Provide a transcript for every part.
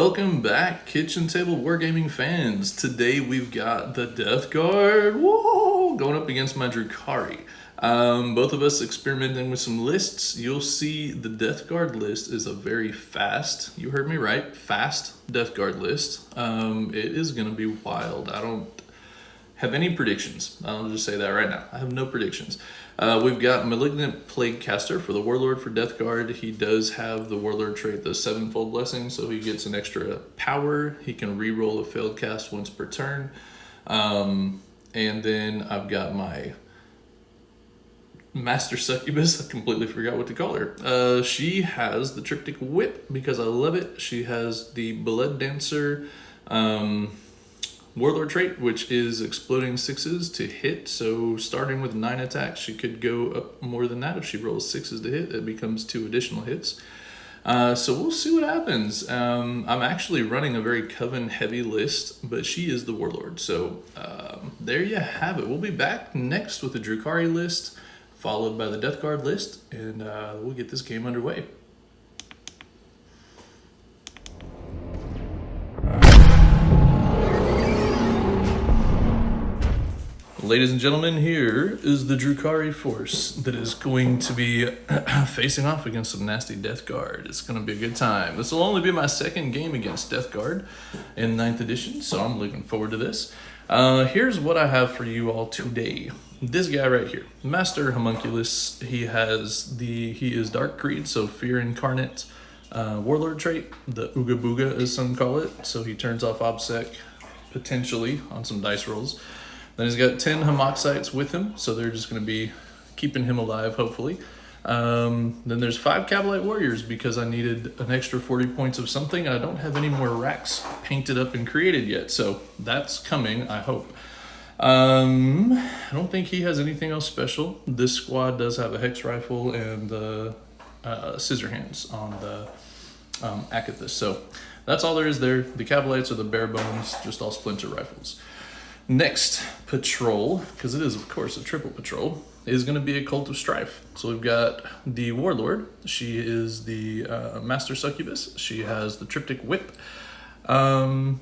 Welcome back, kitchen table wargaming fans. Today we've got the Death Guard, whoa, going up against my Drukhari. Both of us experimenting with some lists. You'll see the Death Guard list is a very fast, you heard me right, fast Death Guard list. It is going to be wild. I don't have any predictions. I'll just say that right now. I have no predictions. We've got Malignant Plague Caster for the Warlord for Death Guard. He does have the Warlord trait, the Sevenfold Blessing, so he gets an extra power. He can reroll a failed cast once per turn. And then I've got my Master Succubus. I completely forgot what to call her. She has the Triptych Whip because I love it. She has the Blood Dancer Warlord trait, which is exploding sixes to hit. So starting with 9 attacks, she could go up more than that. If she rolls sixes to hit, it becomes 2 additional hits. So we'll see what happens. I'm actually running a very Coven heavy list, but she is the Warlord. So there you have it. We'll be back next with the Drukhari list, followed by the Death Guard list, and we'll get this game underway. Ladies and gentlemen, here is the Drukhari force that is going to be facing off against some nasty Death Guard. It's going to be a good time. This will only be my second game against Death Guard in 9th edition, so I'm looking forward to this. Here's what I have for you all today. This guy right here, Master Homunculus, he is Dark Creed, so Fear Incarnate Warlord trait, the Ooga Booga as some call it, so he turns off OBSEC potentially on some dice rolls. Then he's got 10 Homoxites with him, so they're just going to be keeping him alive, hopefully. Then there's 5 Cavalite Warriors because I needed an extra 40 points of something, and I don't have any more racks painted up and created yet, so that's coming, I hope. I don't think he has anything else special. This squad does have a Hex Rifle and the Scissor Hands on the Akathis, so that's all there is there. The Cavalites are the bare bones, just all splinter rifles. Next patrol, because it is of course a triple patrol, is going to be a Cult of Strife. So we've got the Warlord. She is the Master Succubus. She has the Triptych Whip. And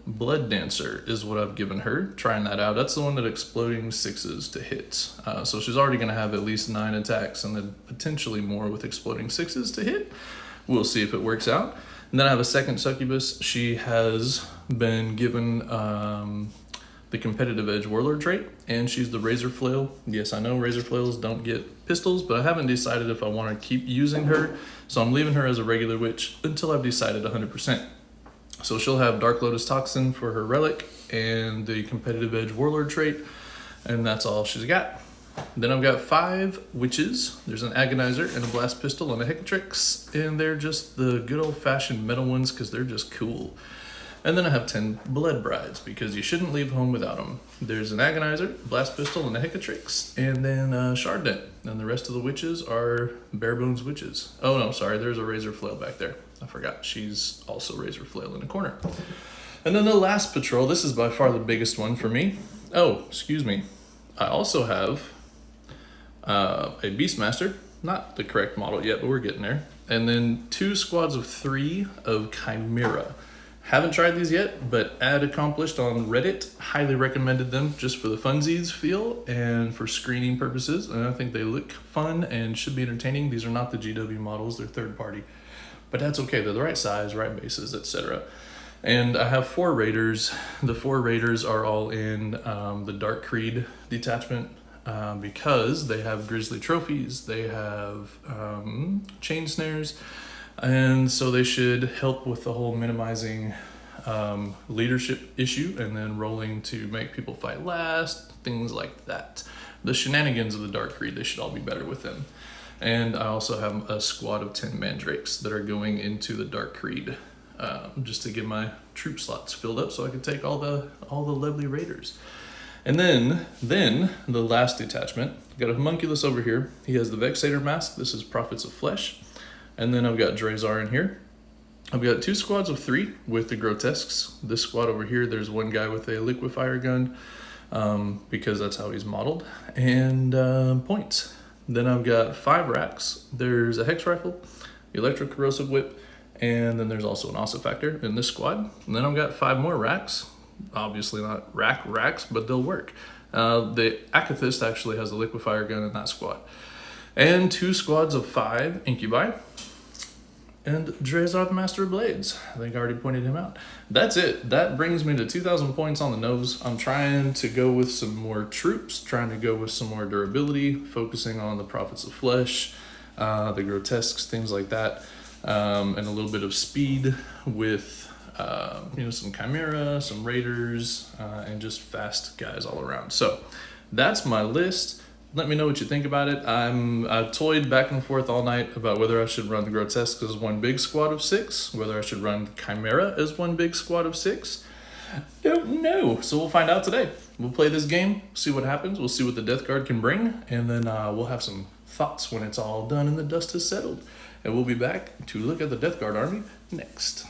Blood Dancer is what I've given her. Trying that out. That's the one that exploding sixes to hit. So she's already going to have at least 9 attacks and then potentially more with exploding sixes to hit. We'll see if it works out. And then I have a second Succubus. She has been given the Competitive Edge Warlord trait, and she's the Razor Flail. Yes, I know Razor Flails don't get pistols, but I haven't decided if I want to keep using her, so I'm leaving her as a regular witch until I've decided 100%. So she'll have Dark Lotus Toxin for her relic and the Competitive Edge Warlord trait, and that's all she's got. Then I've got 5 witches. There's an Agonizer and a Blast Pistol and a Hecatrix, and they're just the good old-fashioned metal ones because they're just cool. And then I have 10 Blood Brides because you shouldn't leave home without them. There's an Agonizer, Blast Pistol, and a Hecatrix, and then Shardnet. And the rest of the witches are bare bones witches. Oh no, sorry, there's a Razor Flail back there. I forgot, she's also Razor Flail in the corner. And then the last patrol, this is by far the biggest one for me. Oh, excuse me. I also have a Beastmaster, not the correct model yet, but we're getting there. And then 2 squads of 3 of Chimera. Haven't tried these yet, but Ad Accomplished on Reddit highly recommended them just for the funsies feel and for screening purposes. And I think they look fun and should be entertaining. These are not the GW models, they're third party. But that's okay, they're the right size, right bases, etc. And I have 4 Raiders. The 4 Raiders are all in the Dark Creed detachment. Because they have Grizzly Trophies, they have Chain Snares, and so they should help with the whole minimizing leadership issue and then rolling to make people fight last, things like that. The shenanigans of the Dark Creed, they should all be better with them. And I also have a squad of 10 Mandrakes that are going into the Dark Creed just to get my troop slots filled up so I can take all the lovely Raiders. And then the last detachment, I've got a Homunculus over here. He has the Vexator Mask. This is Prophets of Flesh. And then I've got Drazar in here. I've got 2 squads of 3 with the Grotesques. This squad over here, there's one guy with a Liquifier gun because that's how he's modeled. And points. Then I've got 5 racks. There's a Hex Rifle, Electro Corrosive Whip, And then there's also an Asa factor in this squad. And then I've got 5 more racks. Obviously not racks, but they'll work. The Akathist actually has a liquefier gun in that squad. And 2 squads of 5 Incubi. And Drazar, the Master of Blades. I think I already pointed him out. That's it. That brings me to 2,000 points on the nose. I'm trying to go with some more troops, trying to go with some more durability, focusing on the Prophets of Flesh, the Grotesques, things like that, and a little bit of speed with some Chimera, some Raiders, and just fast guys all around. So that's my list. Let me know what you think about it. I toyed back and forth all night about whether I should run the Grotesques as one big squad of 6, whether I should run Chimera as one big squad of 6. Don't know. So we'll find out today. We'll play this game, see what happens. We'll see what the Death Guard can bring, and then we'll have some thoughts when it's all done and the dust has settled. And we'll be back to look at the Death Guard army next.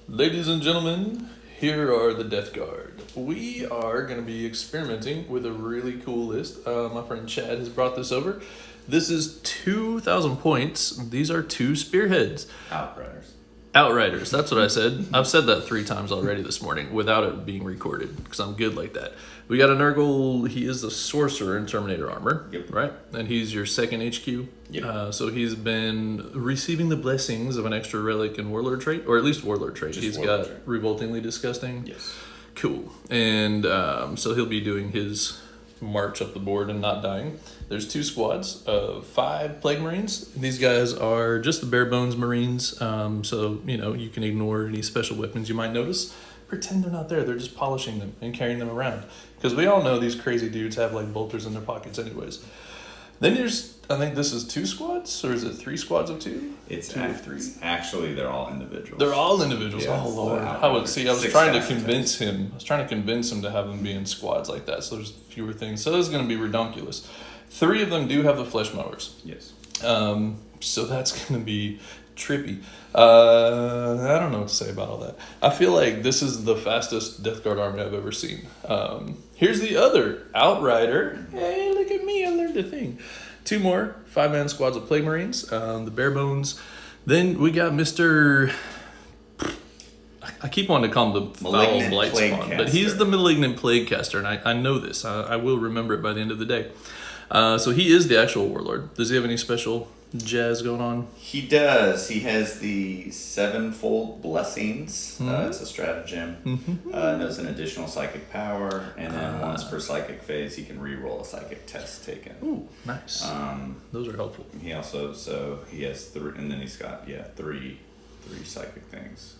Ladies and gentlemen, here are the Death Guard. We are going to be experimenting with a really cool list. My friend Chad has brought this over. This is 2,000 points. These are 2 spearheads. Outriders, that's what I said. I've said that 3 times already this morning without it being recorded because I'm good like that. We got a Nurgle. He is the sorcerer in Terminator armor, right? And he's your 2nd HQ. Yep. So he's been receiving the blessings of an extra relic and warlord trait, or at least warlord trait. He's got revoltingly disgusting. Yes. Cool. And so he'll be doing his march up the board and not dying. There's 2 squads of 5 Plague Marines. These guys are just the bare bones Marines. So, you can ignore any special weapons you might notice. Pretend they're not there. They're just polishing them and carrying them around. Because we all know these crazy dudes have like bolters in their pockets anyways. Then there's, I think this is 2 squads, or is it 3 squads of 2? It's 2 or 3. Actually, they're all individuals. They're all individuals. Yeah, oh Lord! I was trying to convince him. I was trying to convince him to have them be in squads like that. So there's fewer things. So this is going to be redonkulous. 3 of them do have the flesh mowers. Yes. So that's going to be trippy. I don't know what to say about all that. I feel like this is the fastest Death Guard army I've ever seen. Here's the other Outrider. Hey, look at me. I learned a thing. 2 more 5-man squads of Plague Marines, the bare bones. Then we got Mr. I keep wanting to call him the Foul Blight Spawn, but he's the Malignant Plague Caster, and I know this. I will remember it by the end of the day. So he is the actual warlord. Does he have any special jazz going on? He does. He has the 7-fold blessings. It's a stratagem. Knows an additional psychic power, and then once per psychic phase, he can re-roll a psychic test taken. Ooh, nice. Those are helpful. He also he has 3, and then he's got 3 psychic things.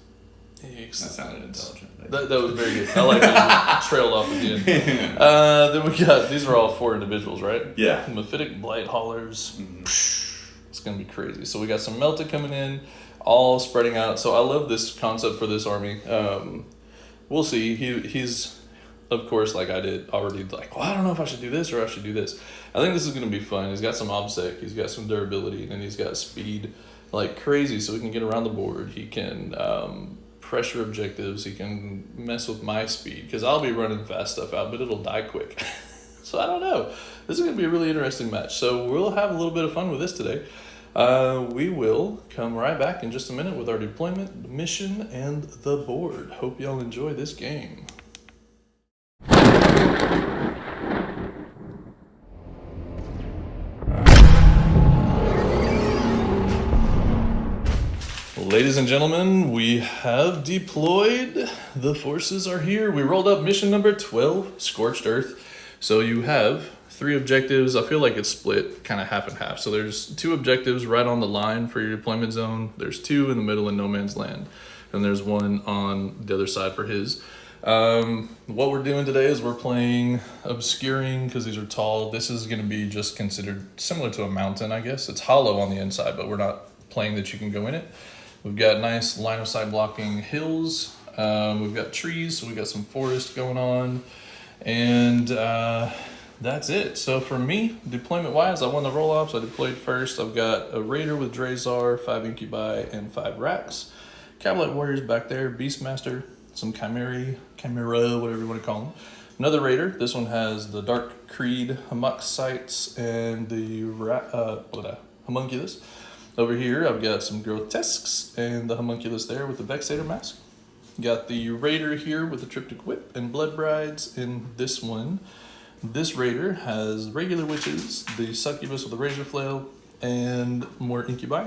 Excellent. That sounded intelligent. That was very good. I like that you trailed off at the end. Then we got, these are all 4 individuals, right? Yeah. Mephitic Blight Haulers. It's going to be crazy. So we got some Melta coming in, all spreading out. So I love this concept for this army. We'll see. He's, of course, like I did already, like, well, I don't know if I should do this or I should do this. I think this is going to be fun. He's got some obsec. He's got some durability, and he's got speed like crazy, so he can get around the board. He can pressure objectives. He can mess with my speed because I'll be running fast stuff out, but it'll die quick. So I don't know. This is going to be a really interesting match. So we'll have a little bit of fun with this today. We will come right back in just a minute with our deployment, the mission, and the board. Hope y'all enjoy this game. Ladies and gentlemen, we have deployed. The forces are here. We rolled up mission number 12, Scorched Earth. So you have 3 objectives. I feel like it's split kind of half and half. So there's 2 objectives right on the line for your deployment zone. There's 2 in the middle in no man's land. And there's 1 on the other side for his. What we're doing today is we're playing Obscuring because these are tall. This is going to be just considered similar to a mountain, I guess. It's hollow on the inside, but we're not playing that you can go in it. We've got nice line of sight blocking hills. We've got trees, so we've got some forest going on. And that's it. So for me, deployment-wise, I won the roll-offs. I deployed first. I've got a Raider with Drazar, 5 Incubi, and 5 Racks. Cavalry Warriors back there, Beastmaster, some Chimera, whatever you want to call them. Another Raider. This one has the Dark Creed, Hamux Sights, and the Homunculus. Over here, I've got some grotesques and the homunculus there with the vexator mask. Got the raider here with the triptych whip and blood brides in this one. This raider has regular witches, the succubus with the razor flail, and more incubi.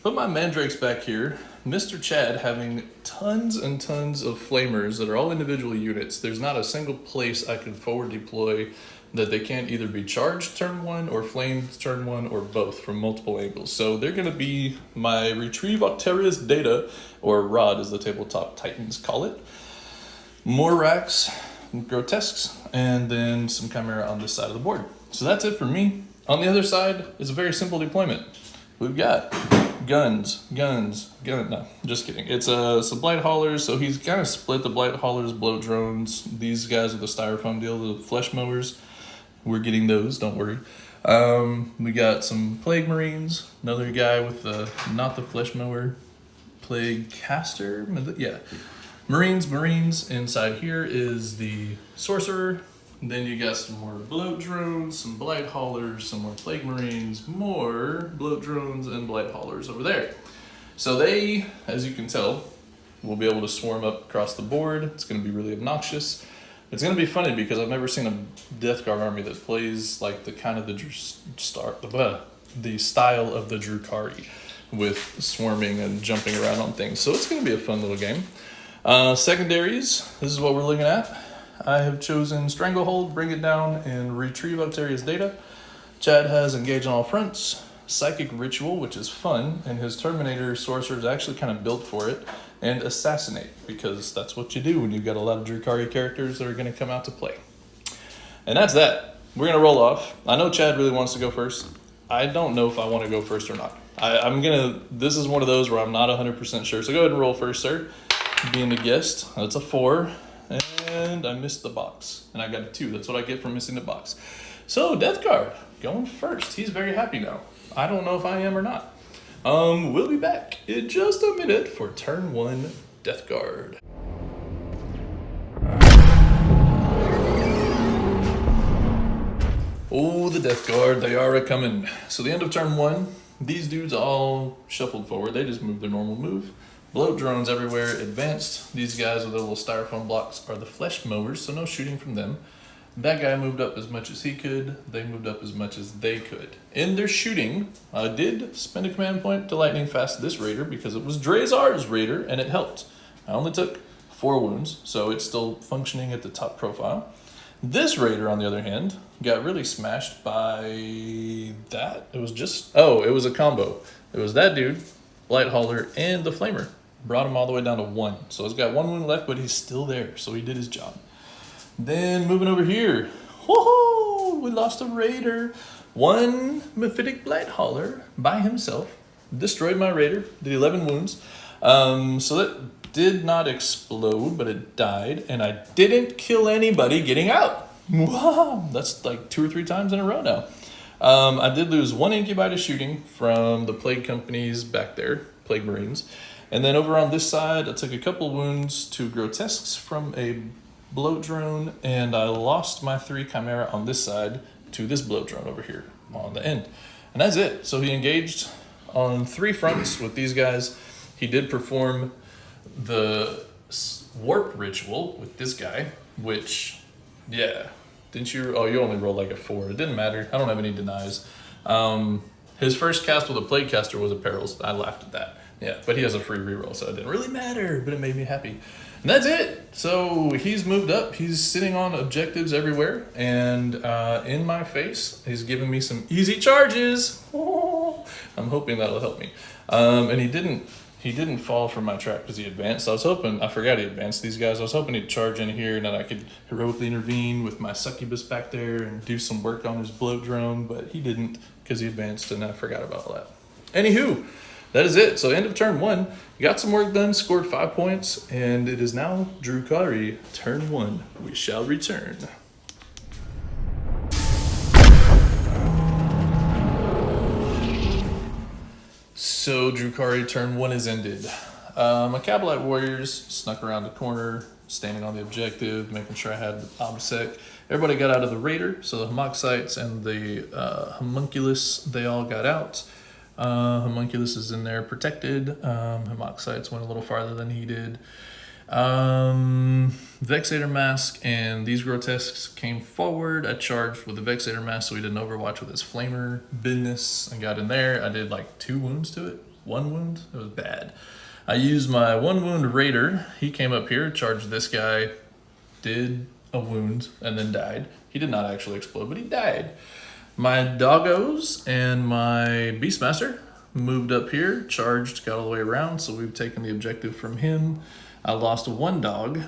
Put my mandrakes back here. Mr. Chad having tons and tons of flamers that are all individual units. There's not a single place I can forward deploy that they can't either be charged turn 1 or flamed turn 1 or both from multiple angles. So they're going to be my Retrieve Octarius Data, or ROD as the tabletop titans call it. More racks, grotesques, and then some chimera on this side of the board. So that's it for me. On the other side is a very simple deployment. We've got guns. No, just kidding. It's some blight haulers. So he's kind of split the blight haulers, blow drones. These guys with the styrofoam deal, the flesh mowers. We're getting those, don't worry. We got some plague marines. Another guy with the, not the flesh mower, plague caster. Yeah, marines. Inside here is the sorcerer. Then you got some more bloat drones, some blight haulers, some more plague marines, more bloat drones and blight haulers over there. So they, as you can tell, will be able to swarm up across the board. It's going to be really obnoxious. It's going to be funny because I've never seen a Death Guard army that plays like the kind of the style of the Drukhari with swarming and jumping around on things. So it's going to be a fun little game. Secondaries, this is what we're looking at. I have chosen Stranglehold, Bring It Down, and Retrieve Octarius Data. Chad has Engage on All Fronts, Psychic Ritual, which is fun, and his Terminator Sorcerer is actually kind of built for it, and Assassinate, because that's what you do when you've got a lot of Drukhari characters that are going to come out to play. And that's that. We're going to roll off. I know Chad really wants to go first. I don't know if I want to go first or not. This is one of those where I'm not 100% sure, so go ahead and roll first, sir. Being the guest, that's a 4. And I missed the box. And I got a 2. That's what I get for missing the box. So, Death Guard, going first. He's very happy now. I don't know if I am or not. We'll be back in just a minute for turn 1 Death Guard. Oh, the Death Guard, they are a-coming. So the end of turn 1, these dudes all shuffled forward. They just moved their normal move. Bloat drones everywhere, advanced. These guys with their little styrofoam blocks are the flesh mowers, so no shooting from them. That guy moved up as much as he could. They moved up as much as they could. In their shooting, I did spend a command point to lightning fast this raider because it was Drazar's raider and it helped. I only took 4 wounds, so it's still functioning at the top profile. This raider, on the other hand, got really smashed by that. It was a combo. It was that dude, Blight Hauler, and the Flamer. Brought him all the way down to 1. So he's got 1 wound left, but he's still there. So he did his job. Then moving over here. Whoa! We lost a raider. 1 Mephitic Blight Hauler by himself. Destroyed my raider. Did 11 wounds. So that did not explode, but it died. And I didn't kill anybody getting out. Wow! That's like 2 or 3 times in a row now. I did lose 1 incubi to shooting from the plague companies back there. Plague Marines. And then over on this side, I took a couple wounds to grotesques from a bloat drone, and I lost my 3 chimera on this side to this bloat drone over here on the end. And that's it. So he engaged on 3 fronts with these guys. He did perform the warp ritual with this guy, which, yeah, didn't you? Oh, you only rolled like a 4. It didn't matter. I don't have any denies. His first cast with a plague caster was a perils. I laughed at that. Yeah, but he has a free reroll, so it didn't really matter, but it made me happy. And that's it. So he's moved up. He's sitting on objectives everywhere, and in my face, he's giving me some easy charges. Oh, I'm hoping that'll help me. And he didn't fall from my trap because he advanced. I forgot he advanced these guys. I was hoping he'd charge in here and then I could heroically intervene with my succubus back there and do some work on his bloat drone, but he didn't because he advanced and I forgot about all that. Anywho, that is it. So end of turn 1, got some work done, scored 5 points, and it is now Drukhari, turn 1. We shall return. So Drukhari, turn 1 is ended. My Cabalite warriors snuck around the corner, standing on the objective, making sure I had the obsec. Everybody got out of the raider, so the homoxites and the homunculus, they all got out. Homunculus is in there protected. Hemoxytes went a little farther than he did. Vexator Mask and these Grotesques came forward. I charged with the Vexator Mask so he didn't overwatch with his Flamer business and got in there. I did like 2 wounds to it. 1 wound. It was bad. I used my 1 wound Raider. He came up here, charged this guy, did a wound, and then died. He did not actually explode, but he died. My Doggos and my Beastmaster moved up here, charged, got all the way around, so we've taken the objective from him. I lost 1 dog,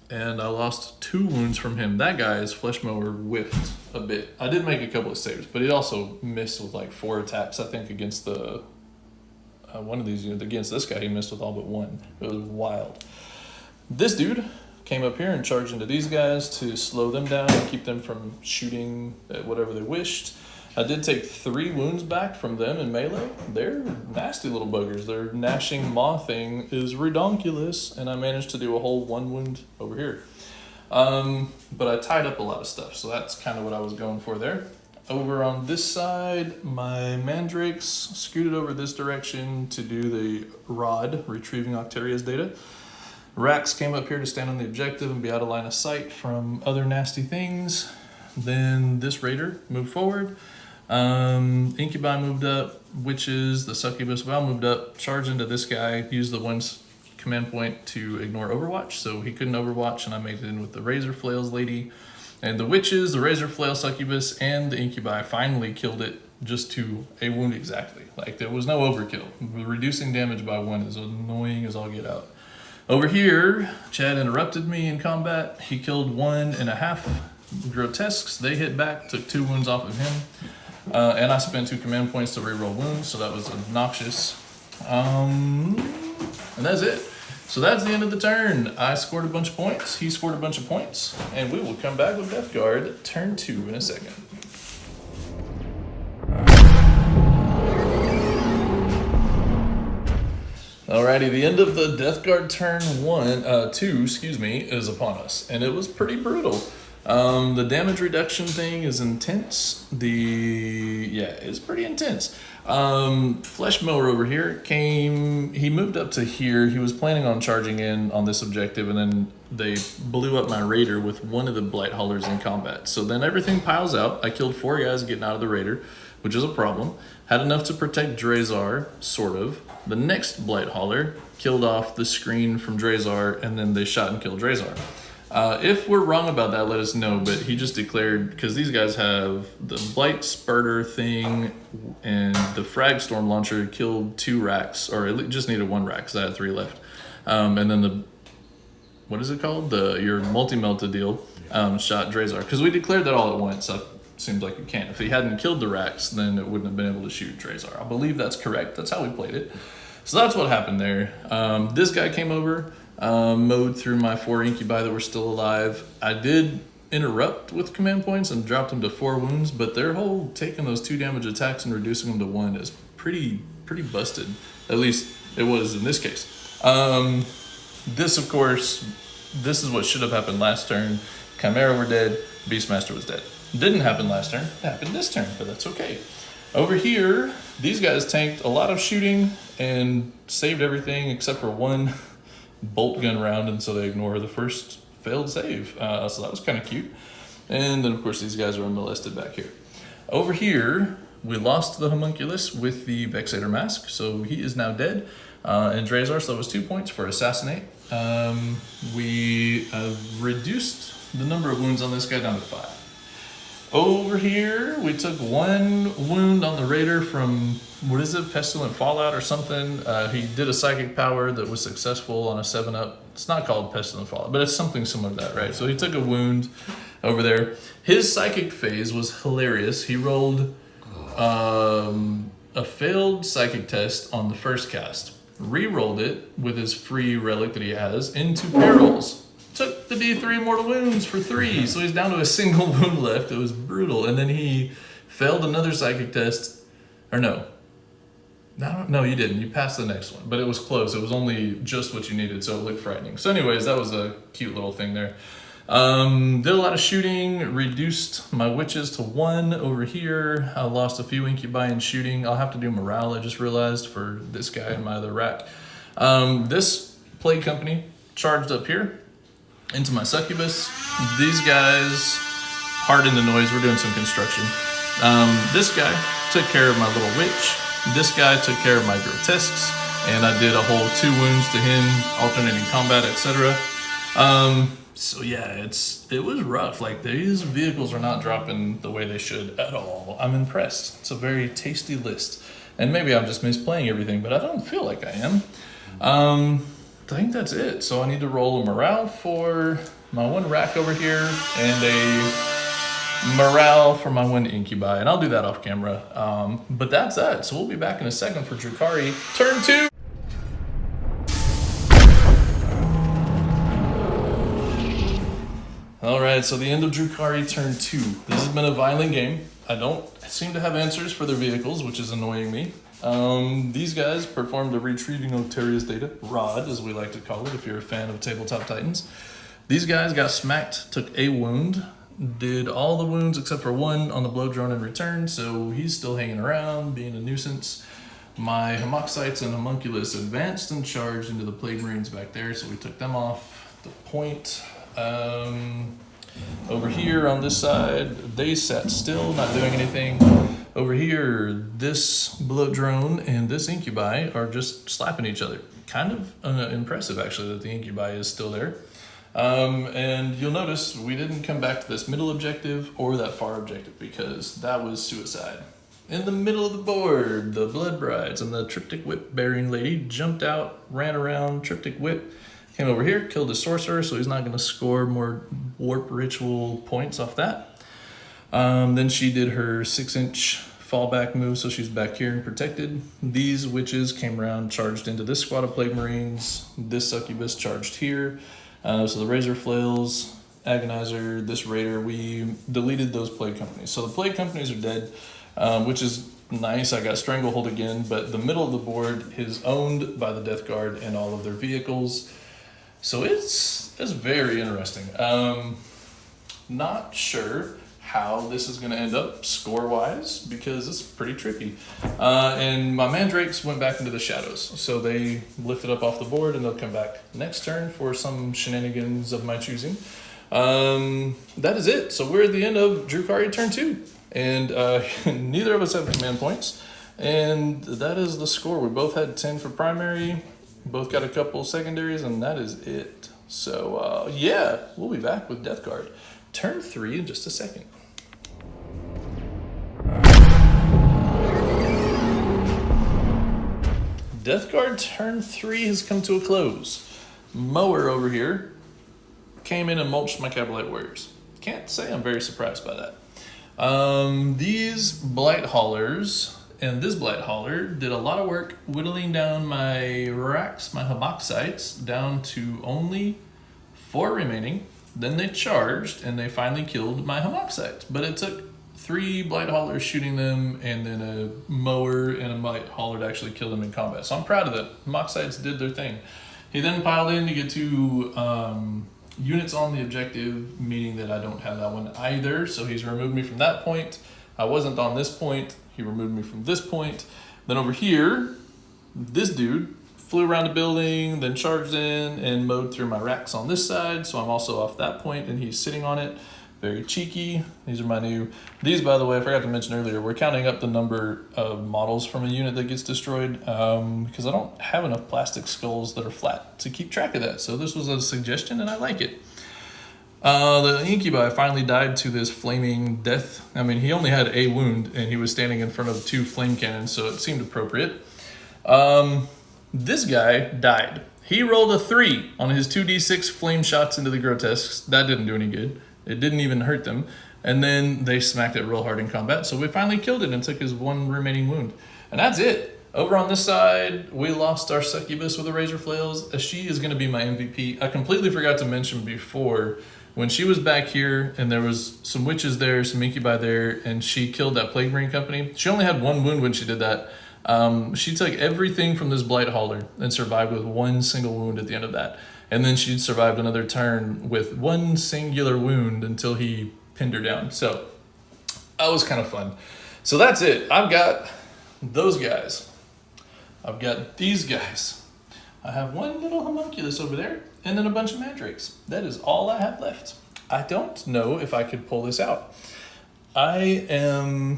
and I lost 2 wounds from him. That guy's Flesh Mower whiffed a bit. I did make a couple of saves, but he also missed with like 4 attacks, I think, against the one of these units. Against this guy, he missed with all but 1. It was wild. This dude came up here and charged into these guys to slow them down and keep them from shooting at whatever they wished. I did take 3 wounds back from them in melee. They're nasty little buggers. Their gnashing maw thing is redonkulous, and I managed to do a whole 1 wound over here. But I tied up a lot of stuff, so that's kind of what I was going for there. Over on this side, my Mandrakes scooted over this direction to do the rod, retrieving Octaria's data. Rax came up here to stand on the objective and be out of line of sight from other nasty things. Then this Raider moved forward. Incubi moved up. Witches, the Succubus, Val moved up. Charged into this guy. Used the 1 command point to ignore Overwatch, so he couldn't Overwatch, and I made it in with the Razor Flails lady. And the Witches, the Razor Flail Succubus, and the Incubi finally killed it just to a wound exactly. Like, there was no overkill. Reducing damage by 1 is annoying as all get out. Over here, Chad interrupted me in combat. He killed 1.5 Grotesques. They hit back, took 2 wounds off of him. And I spent 2 command points to reroll wounds, so that was obnoxious. And that's it. So that's the end of the turn. I scored a bunch of points, he scored a bunch of points, and we will come back with Death Guard turn 2 in a second. Alrighty, the end of the Death Guard turn 2, is upon us, and it was pretty brutal. The damage reduction thing is intense. It's pretty intense. Flesh Mower over here he moved up to here. He was planning on charging in on this objective, and then they blew up my Raider with 1 of the Blight Haulers in combat. So then everything piles out. I killed 4 guys getting out of the Raider, which is a problem. Had enough to protect Drazar, sort of. The next Blight Hauler killed off the screen from Drazar, and then they shot and killed Drazar. If we're wrong about that, let us know, but he just declared, because these guys have the Blight Spurter thing, and the Frag Storm Launcher killed 2 racks, or it just needed 1 rack, because I had 3 left. And then what is it called? Your multi-melta deal, shot Drazar. Because we declared that all at once, so it seems like you can't. If he hadn't killed the racks, then it wouldn't have been able to shoot Drazar. I believe that's correct. That's how we played it. So that's what happened there. This guy came over, mowed through my 4 Incubi that were still alive. I did interrupt with command points and dropped them to 4 wounds, but their whole taking those 2 damage attacks and reducing them to 1 is pretty busted. At least it was in this case. This, of course, this is what should have happened last turn. Chimera were dead, Beastmaster was dead. Didn't happen last turn, it happened this turn, but that's okay. Over here, these guys tanked a lot of shooting and saved everything except for 1 bolt gun round, and so they ignore the first failed save. So that was kind of cute. And then, of course, these guys are unmolested back here. Over here, we lost the Homunculus with the Vexator Mask, so he is now dead. And Drazar, so that was 2 points for Assassinate. We reduced the number of wounds on this guy down to 5. Over here, we took 1 wound on the Raider from, Pestilent Fallout or something. He did a psychic power that was successful on a 7-up. It's not called Pestilent Fallout, but it's something similar to that, right? So he took a wound over there. His psychic phase was hilarious. He rolled a failed psychic test on the first cast. Re-rolled it with his free relic that he has into Perils. Took the D3 mortal wounds for 3, so he's down to a single wound left. It was brutal. And then he failed another psychic test. Or no, you didn't. You passed the next one, but it was close. It was only just what you needed, so it looked frightening. So anyways, that was a cute little thing there. Did a lot of shooting, reduced my witches to 1 over here. I lost a few incubi in shooting. I'll have to do morale, I just realized, for this guy in my other rack. This plague company charged up here into my succubus. These guys hardened the noise. We're doing some construction. This guy took care of my little witch. This guy took care of my grotesques, and I did a whole 2 wounds to him, alternating combat, etc. So yeah, it was rough. Like, these vehicles are not dropping the way they should at all. I'm impressed. It's a very tasty list, and maybe I'm just misplaying everything, but I don't feel like I am. I think that's it. So I need to roll a morale for my 1 rack over here and a morale for my 1 incubi, and I'll do that off camera. But that's that. So we'll be back in a second for Drukhari turn 2. Alright, so the end of Drukhari turn 2. This has been a violent game. I don't seem to have answers for their vehicles, which is annoying me. These guys performed a retrieving of Terrier's data, ROD as we like to call it if you're a fan of Tabletop Titans. These guys got smacked, took a wound, did all the wounds except for 1 on the blow drone in return, so he's still hanging around, being a nuisance. My Hamoxites and Homunculus advanced and charged into the Plague Marines back there, so we took them off the point. Over here on this side, they sat still, not doing anything. Over here, this blow drone and this incubi are just slapping each other. Kind of impressive, actually, that the incubi is still there. And you'll notice we didn't come back to this middle objective or that far objective because that was suicide. In the middle of the board, the Blood Brides and the Triptych Whip bearing lady jumped out, ran around, Triptych Whip, came over here, killed the sorcerer, so he's not going to score more warp ritual points off that. Then she did her 6-inch fallback move, so she's back here and protected. These witches came around, charged into this squad of Plague Marines. This succubus charged here. So the Razor Flails, Agonizer, this Raider, we deleted those Plague Companies. So the Plague Companies are dead, which is nice. I got Stranglehold again, but the middle of the board is owned by the Death Guard and all of their vehicles. So it's very interesting. Not sure how this is going to end up score-wise because it's pretty tricky. And my Mandrakes went back into the shadows, so they lifted up off the board and they'll come back next turn for some shenanigans of my choosing. That is it. So we're at the end of Drukhari turn 2, and neither of us have command points, and that is the score. We both had 10 for primary, both got a couple secondaries, and that is it. So yeah, we'll be back with Death Guard turn 3 in just a second. Death Guard turn 3 has come to a close. Mower over here came in and mulched my Cavalite Warriors. Can't say I'm very surprised by that. These Blight Haulers and this Blight Hauler did a lot of work whittling down my racks, my Hamoxites, down to only 4 remaining. Then they charged and they finally killed my Hamoxites. But it took 3 Blight Haulers shooting them and then a Mower and a Blight Hauler to actually kill them in combat. So I'm proud of that. Hamoxites did their thing. He then piled in to get 2 units on the objective, meaning that I don't have that one either. So he's removed me from that point. I wasn't on this point. He removed me from this point. Then over here, this dude flew around the building, then charged in and mowed through my racks on this side. So I'm also off that point and he's sitting on it. Very cheeky. These are my new... These, by the way, I forgot to mention earlier, we're counting up the number of models from a unit that gets destroyed because I don't have enough plastic skulls that are flat to keep track of that. So this was a suggestion and I like it. The incubi finally died to this flaming death. I mean, he only had a wound and he was standing in front of 2 flame cannons, so it seemed appropriate. This guy died. He rolled a 3 on his 2d6 flame shots into the grotesques. That didn't do any good. It didn't even hurt them. And then they smacked it real hard in combat. So we finally killed it and took his 1 remaining wound. And that's it. Over on this side, we lost our succubus with the Razor Flails. She is going to be my MVP. I completely forgot to mention before, when she was back here and there was some witches there, some incubi there, and she killed that Plague Marine company. She only had 1 wound when she did that. She took everything from this Blight Hauler and survived with 1 single wound at the end of that. And then she'd survived another turn with one singular wound until he pinned her down. So that was kind of fun. So that's it. I've got those guys. I've got these guys. I have one little homunculus over there, and then a bunch of mandrakes. That is all I have left. I don't know if I could pull this out. I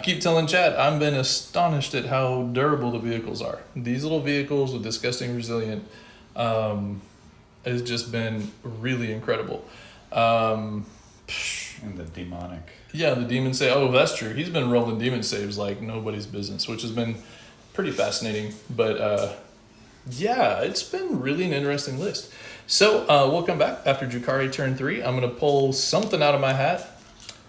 keep telling Chad, I've been astonished at how durable the vehicles are. These little vehicles with disgusting resilient has just been really incredible. And the demonic. Yeah, the demon save. Oh, that's true. He's been rolling demon saves like nobody's business, which has been pretty fascinating. But yeah, it's been really an interesting list. So we'll come back after Drukhari turn 3. I'm going to pull something out of my hat.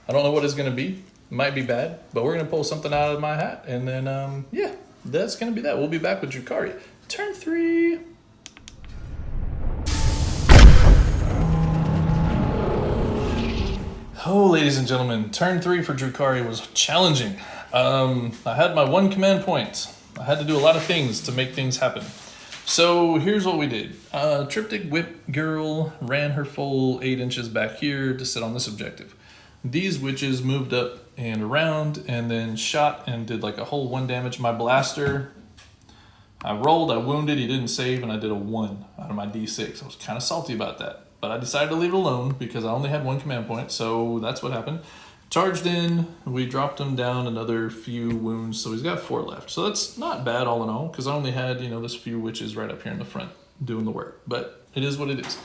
I don't know what it's going to be. It might be bad, but we're going to pull something out of my hat. And then, yeah, that's going to be that. We'll be back with Drukhari turn 3. Oh, ladies and gentlemen, turn 3 for Drukhari was challenging. I had my one command point. I had to do a lot of things to make things happen. So here's what we did. Triptych Whip Girl ran her full 8 inches back here to sit on this objective. These witches moved up and around and then shot and did like a whole 1 damage. My blaster, I rolled, I wounded, he didn't save, and I did a 1 out of my D6. I was kind of salty about that. But I decided to leave it alone because I only had 1 command point, so that's what happened. Charged in, we dropped him down another few wounds, so he's got 4 left. So that's not bad all in all, because I only had, this few witches right up here in the front doing the work. But it is what it is.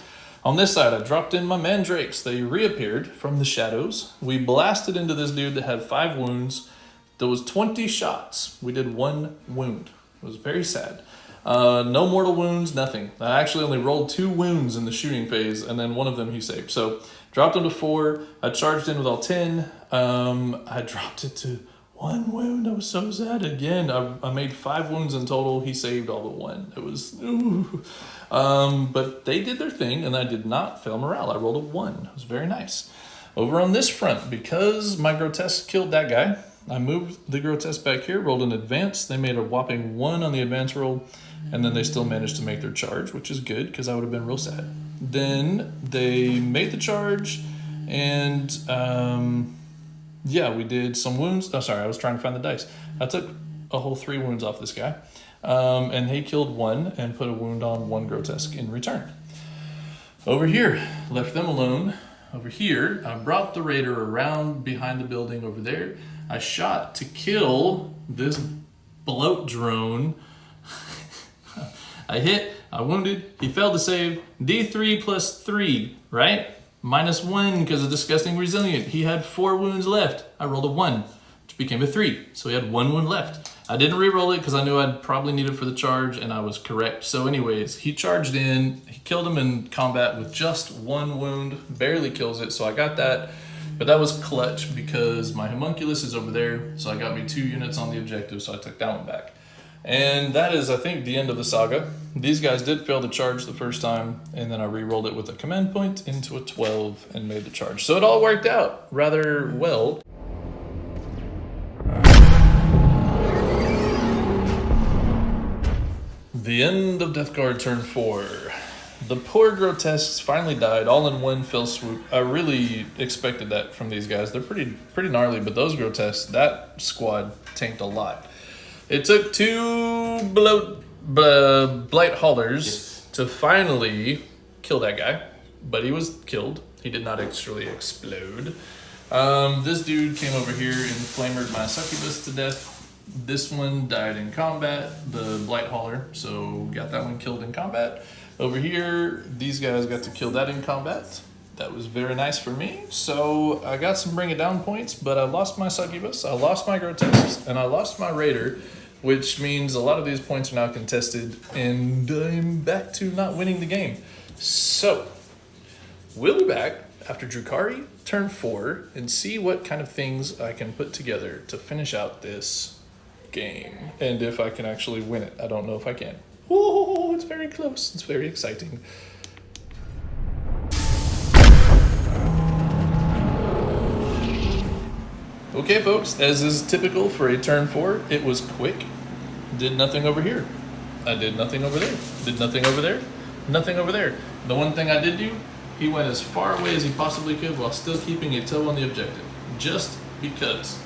On this side, I dropped in my mandrakes. They reappeared from the shadows. We blasted into this dude that had 5 wounds. There was 20 shots. We did 1 wound. It was very sad. No mortal wounds, nothing. I actually only rolled 2 wounds in the shooting phase, and then 1 of them he saved. So dropped him to 4. I charged in with all 10. I dropped it to 1 wound. I was so sad. Again, I made 5 wounds in total. He saved all but 1. It was, ooh. But they did their thing, and I did not fail morale. I rolled a 1. It was very nice. Over on this front, because my grotesque killed that guy, I moved the grotesque back here, rolled an advance. They made a whopping 1 on the advance roll, and then they still managed to make their charge, which is good because I would have been real sad. Then they made the charge, and yeah, we did some wounds. Oh, sorry, I was trying to find the dice. I took a whole 3 wounds off this guy, and he killed 1 and put a wound on 1 grotesque in return. Over here, left them alone. Over here, I brought the raider around behind the building over there. I shot to kill this bloat drone. I hit, I wounded, he failed to save. D3 plus 3, right? Minus 1 because of disgusting resilient. He had 4 wounds left. I rolled a 1, which became a 3. So he had 1 wound left. I didn't re-roll it because I knew I'd probably need it for the charge, and I was correct. So anyways, he charged in. He killed him in combat with just 1 wound. Barely kills it, so I got that. But that was clutch because my homunculus is over there, so I got me 2 units on the objective, so I took that one back. And that is, I think, the end of the saga. These guys did fail to charge the first time, and then I re-rolled it with a command point into a 12 and made the charge. So it all worked out rather well. The end of Death Guard turn 4. The poor grotesques finally died all in 1 fell swoop. I really expected that from these guys. They're pretty gnarly, but those grotesques, that squad tanked a lot. It took 2 blight haulers to finally kill that guy, but he was killed. He did not actually explode. This dude came over here and flamered my succubus to death. This one died in combat, the blight hauler, so got that one killed in combat. Over here, these guys got to kill that in combat. That was very nice for me. So I got some bring it down points, but I lost my succubus, I lost my grotesques, and I lost my raider, which means a lot of these points are now contested, and I'm back to not winning the game. So we'll be back after Drukhari turn 4 and see what kind of things I can put together to finish out this game, and if I can actually win it. I don't know if I can. Oh, it's very close. It's very exciting. Okay, folks, as is typical for a turn 4, it was quick. Did nothing over here. I did nothing over there. Did nothing over there. Nothing over there. The one thing I did do, he went as far away as he possibly could while still keeping a toe on the objective. Just because.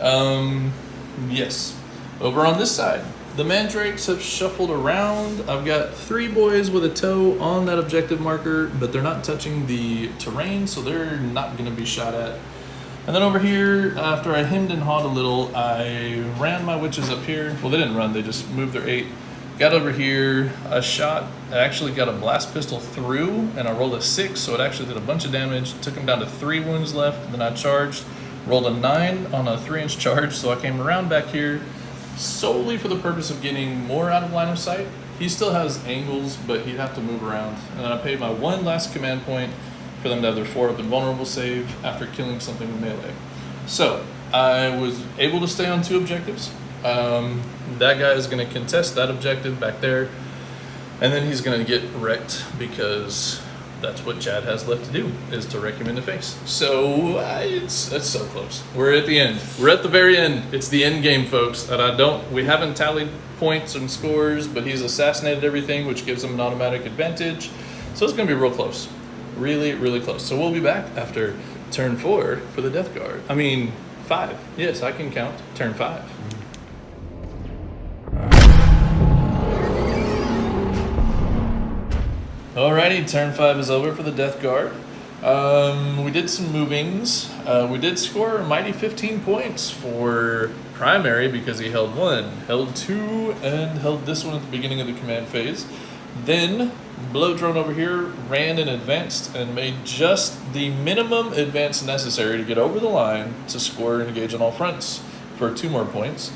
Yes. Over on this side, the mandrakes have shuffled around. I've got 3 boys with a toe on that objective marker, but they're not touching the terrain, so they're not going to be shot at. And then over here, after I hemmed and hawed a little, I ran my witches up here. Well, they didn't run, they just moved their 8. Got over here, I actually got a blast pistol through, and I rolled a 6, so it actually did a bunch of damage. Took him down to 3 wounds left, then I charged, rolled a 9 on a 3-inch charge, so I came around back here solely for the purpose of getting more out of line of sight. He still has angles, but he'd have to move around. And then I paid my 1 last command point for them to have their 4-up invulnerable save after killing something with melee. So, I was able to stay on 2 objectives. That guy is going to contest that objective back there, and then he's going to get wrecked because that's what Chad has left to do, is to wreck him in the face. So it's so close. We're at the end. We're at the very end. It's the end game, folks. And we haven't tallied points and scores, but he's assassinated everything, which gives him an automatic advantage. So it's going to be real close. Really, really close. So we'll be back after turn 4 for the Death Guard. 5. Yes, I can count. Turn 5. Alrighty, turn 5 is over for the Death Guard. We did some movings. We did score a mighty 15 points for primary because he held 1, held 2, and held this one at the beginning of the command phase. Then, Blow Drone over here ran and advanced and made just the minimum advance necessary to get over the line to score and engage on all fronts for 2 more points.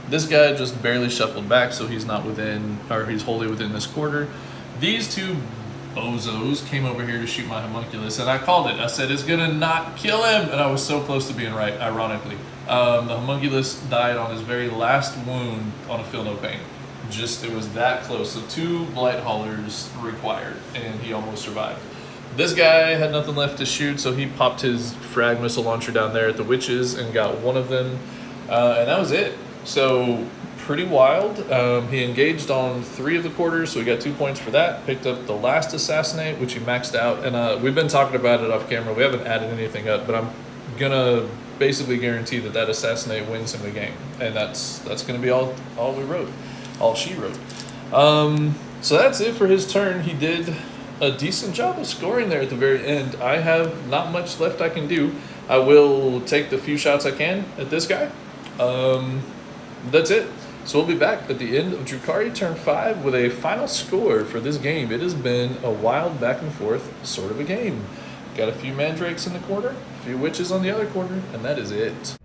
This guy just barely shuffled back, so he's not within, or he's wholly within this quarter. These 2 bozos came over here to shoot my homunculus, and I called it. I said, it's gonna not kill him, and I was so close to being right, ironically. The homunculus died on his very last wound on a feel no pain. It was that close. So 2 blight haulers required, and he almost survived. This guy had nothing left to shoot, so he popped his frag missile launcher down there at the witches and got 1 of them, and that was it. So pretty wild. He engaged on 3 of the quarters, so he got 2 points for that. Picked up the last assassinate, which he maxed out, and we've been talking about it off camera. We haven't added anything up, but I'm gonna basically guarantee that assassinate wins him the game, and that's gonna be all we wrote, all she wrote. So that's it for his turn. He did a decent job of scoring there at the very end. I have not much left I can do. I will take the few shots I can at this guy. That's it. So we'll be back at the end of Drukhari turn 5 with a final score for this game. It has been a wild back and forth sort of a game. Got a few mandrakes in the corner, a few witches on the other corner, and that is it.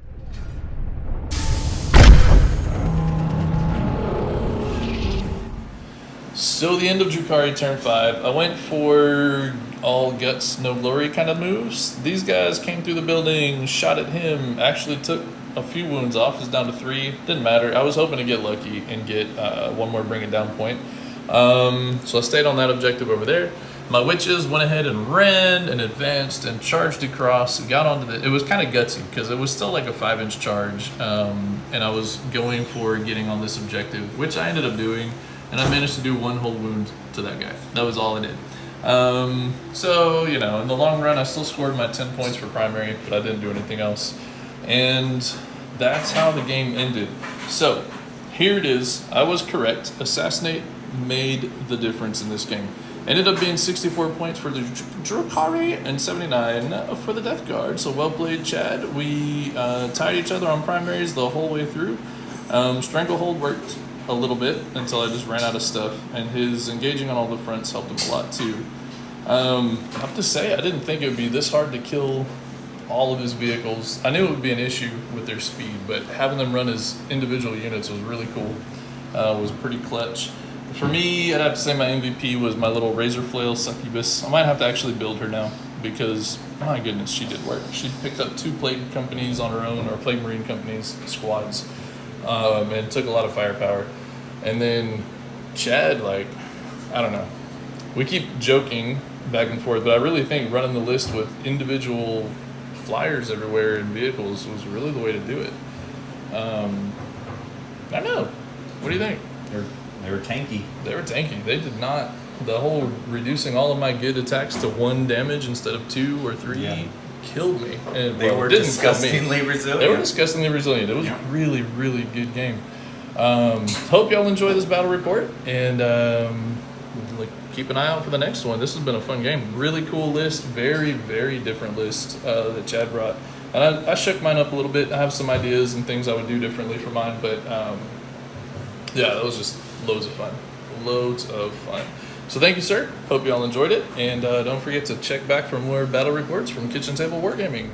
So the end of Drukhari turn 5, I went for all guts, no glory kind of moves. These guys came through the building, shot at him, actually took a few wounds off, is down to 3, didn't matter. I was hoping to get lucky and get 1 more bring it down point. So I stayed on that objective over there. My witches went ahead and ran and advanced and charged across and got onto it was kind of gutsy because it was still like a 5-inch charge, and I was going for getting on this objective, which I ended up doing, and I managed to do 1 whole wound to that guy. That was all I did. So, in the long run, I still scored my 10 points for primary, but I didn't do anything else. And that's how the game ended. So, here it is. I was correct. Assassinate made the difference in this game. Ended up being 64 points for the Drukhari and 79 for the Death Guard. So well played, Chad. We tied each other on primaries the whole way through. Stranglehold worked a little bit until I just ran out of stuff, and his engaging on all the fronts helped him a lot too. I have to say, I didn't think it would be this hard to kill all of his vehicles. I knew it would be an issue with their speed, but having them run as individual units was really cool. Was pretty clutch. For me, I'd have to say my MVP was my little razor flail succubus. I might have to actually build her now because, my goodness, she did work. She picked up 2 plague companies on her own, or plague marine companies, squads, and took a lot of firepower. And then Chad, I don't know. We keep joking back and forth, but I really think running the list with individual flyers everywhere in vehicles was really the way to do it. I don't know. What do you think? They were tanky. They were tanky. They did not The whole reducing all of my good attacks to 1 damage instead of 2 or 3 Yeah. killed me. And They well, were it didn't kill me. disgustingly resilient. They were disgustingly resilient. It was a really, really good game. Hope y'all enjoy this battle report, and keep an eye out for the next one. This has been a fun game. Really cool list. Very, very different list that Chad brought. And I shook mine up a little bit. I have some ideas and things I would do differently for mine, but yeah, that was just loads of fun. Loads of fun. So thank you, sir. Hope you all enjoyed it. And don't forget to check back for more battle reports from Kitchen Table Wargaming.